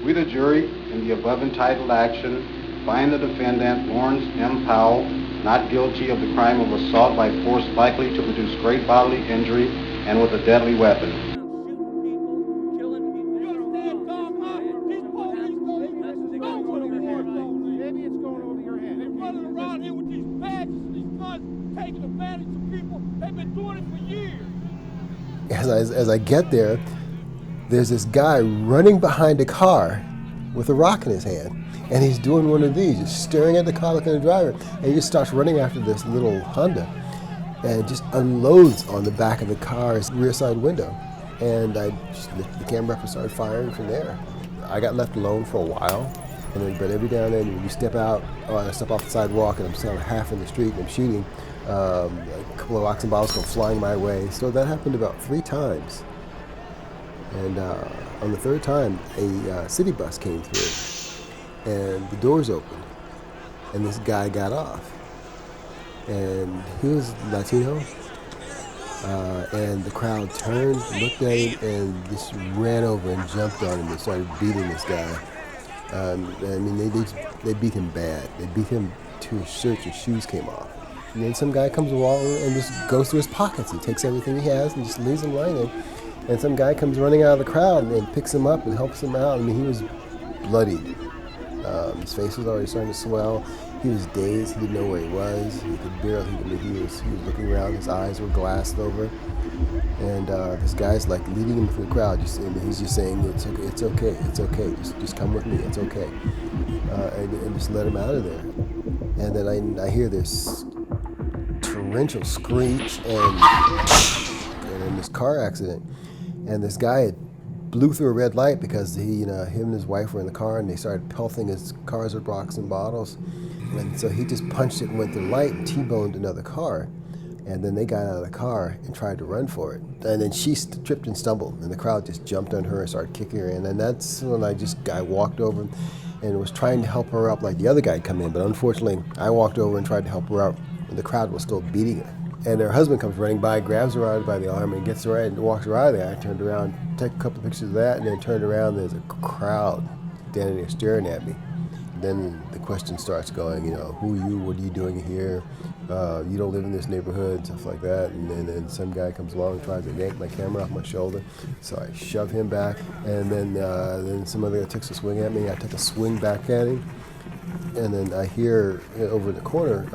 We, the jury, in the above entitled action, find the defendant, Lawrence M. Powell, not guilty of the crime of assault by force likely to produce great bodily injury and with a deadly weapon. As I get there, there's this guy running behind a car with a rock in his hand, and he's doing one of these, just staring at the car looking at the driver, and he just starts running after this little Honda and just unloads on the back of the car's rear side window. And I just lifted the camera up and started firing from there. I got left alone for a while, but every now and then when you step out, I step off the sidewalk and I'm still half in the street and I'm shooting, a couple of rocks and bottles go flying my way. So that happened about 3 times. And on the 3rd time, a city bus came through and the doors opened and this guy got off. And he was Latino, and the crowd turned, looked at him, and just ran over and jumped on him and started beating this guy. I mean, they beat him bad. They beat him to his shirt, his shoes came off. And then some guy comes along and just goes through his pockets. He takes everything he has and just leaves him lying there. And some guy comes running out of the crowd and picks him up and helps him out. I mean, he was bloodied. His face was already starting to swell. He was dazed. He didn't know where he was. He could barely. He was looking around. His eyes were glassed over. And this guy's like leading him through the crowd. And he's just saying, "It's okay. It's okay. It's okay. Just come with me. It's okay." And just let him out of there. And then I hear this torrential screech and then this car accident. And this guy had blew through a red light because him and his wife were in the car and they started pelting his cars with rocks and bottles. And so he just punched it and went through the light and T-boned another car. And then they got out of the car and tried to run for it. And then she tripped and stumbled and the crowd just jumped on her and started kicking her in. And that's when I walked over and was trying to help her up like the other guy had come in. But unfortunately, I walked over and tried to help her up and the crowd was still beating her. And her husband comes running by, grabs her out by the arm and gets her right and walks her out of there. I turned around, took a couple of pictures of that, and then turned around, there's a crowd standing there staring at me. Then the question starts going, who are you, what are you doing here? You don't live in this neighborhood, stuff like that. And then some guy comes along and tries to yank my camera off my shoulder. So I shove him back, and then some other guy takes a swing at me. I take a swing back at him, and then I hear over in the corner,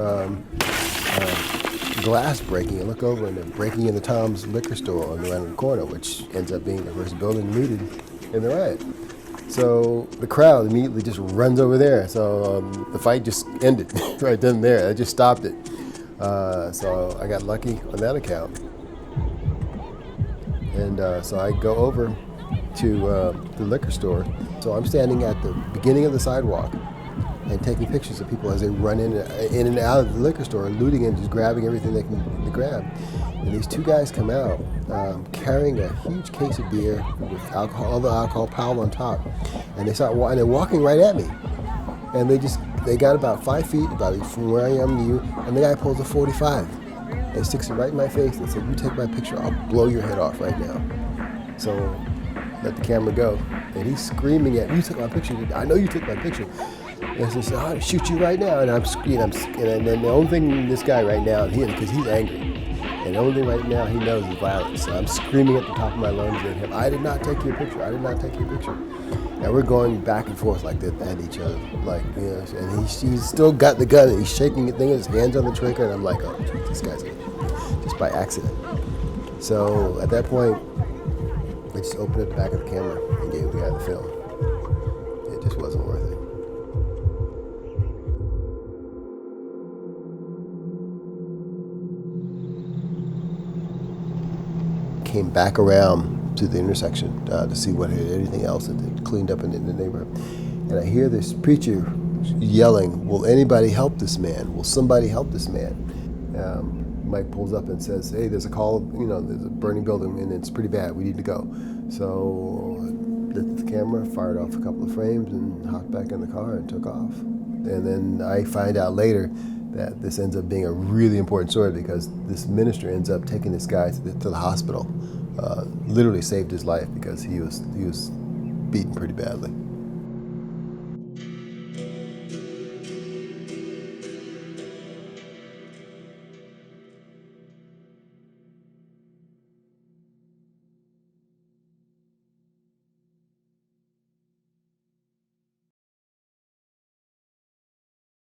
glass breaking. I look over and they're breaking into Tom's liquor store on the right corner, which ends up being the first building looted in the riot. So the crowd immediately just runs over there. So the fight just ended right then and there. I just stopped it. So I got lucky on that account. And so I go over to the liquor store. So I'm standing at the beginning of the sidewalk and taking pictures of people as they run in and out of the liquor store, looting and just grabbing everything they can grab. And these 2 guys come out carrying a huge case of beer with alcohol, all the alcohol piled on top, and they're walking right at me. And they got about 5 feet from where I am to you, and the guy pulls a 45 and sticks it right in my face and said, "You take my picture, I'll blow your head off right now." So let the camera go, and he's screaming at me, "You took my picture. I know you took my picture." And so he said, "I'll shoot you right now." And I'm screaming. And then the only thing this guy right now, because he's angry, and the only thing right now he knows is violence. So I'm screaming at the top of my lungs at him, "I did not take your picture. I did not take your picture." And we're going back and forth like that at each other, and he's still got the gun and he's shaking the thing, his hands on the trigger, and I'm like, "Oh, this guy's just by accident." So at that point, I just opened up the back of the camera and gave the guy the film. It just wasn't worth it. Came back around to the intersection to see what had anything else that they'd cleaned up in the neighborhood. And I hear this preacher yelling, "Will anybody help this man? Will somebody help this man?" Mike pulls up and says, "Hey, there's a call, there's a burning building and it's pretty bad, we need to go." So I lit the camera, fired off a couple of frames and hopped back in the car and took off. And then I find out later that this ends up being a really important story because this minister ends up taking this guy to the hospital, literally saved his life because he was beaten pretty badly.